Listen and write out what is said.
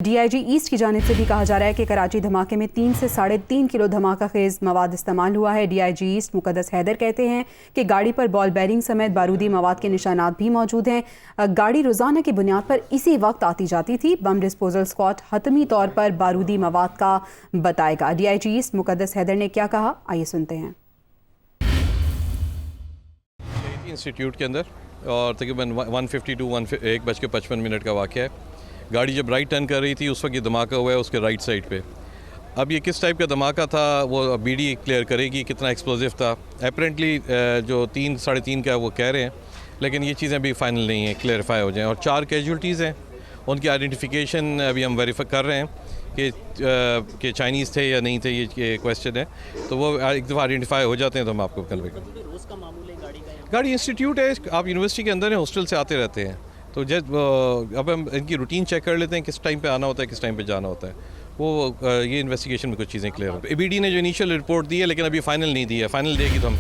DIG east की जानिब से भी कहा जा रहा है कि कराची धमाके में 3 से 3.5 किलो धमाका खेज मवाद इस्तेमाल हुआ है। डीआईजी ईस्ट मुकद्दस हैदर कहते हैं कि गाड़ी पर बॉल बेरिंग समेत बारूदी मवाद के निशानात भी मौजूद हैं। गाड़ी रोजाना की बुनियाद पर इसी वक्त आती जाती थी। बम डिस्पोजल स्क्वाड हतमी तौर पर बारूदी मवाद का बताएगा। डीआईजी ईस्ट मुकद्दस हैदर ने क्या कहा, आइए सुनते हैं। इंस्टीट्यूट के अंदर और तकरीबन 1:52 का वाक़या है। गाड़ी जब राइट टर्न कर रही थी उस वक्त ये धमाका हुआ है उसके राइट साइड पे। अब ये किस टाइप का धमाका था वो बीडी क्लियर करेगी, कितना एक्सप्लोजिव था। अपेरेंटली जो 3-3.5 का वो कह रहे हैं, लेकिन ये चीज़ें अभी फाइनल नहीं है, क्लियरिफाई हो जाएं। और 4 कैजुअल्टीज़ हैं, उनकी आइडेंटिफिकेशन अभी हम वेरीफाई कर रहे हैं कि चाइनीज़ थे या नहीं थे, ये क्वेश्चन है। तो वो एक दफ़ा आइडेंटिफाई हो जाते हैं तो हम आपको कल गाड़ी इंस्टीट्यूट है, आप यूनिवर्सिटी के अंदर हैं, हॉस्टल से आते रहते हैं। तो अब हम इनकी रूटीन चेक कर लेते हैं, किस टाइम पे आना होता है, किस टाइम पे जाना होता है। वो ये इन्वेस्टिगेशन में कुछ चीज़ें क्लियर हो। एबीडी ने जो इनिशियल रिपोर्ट दी है, लेकिन अभी फाइनल नहीं दी है। फाइनल देगी तो हम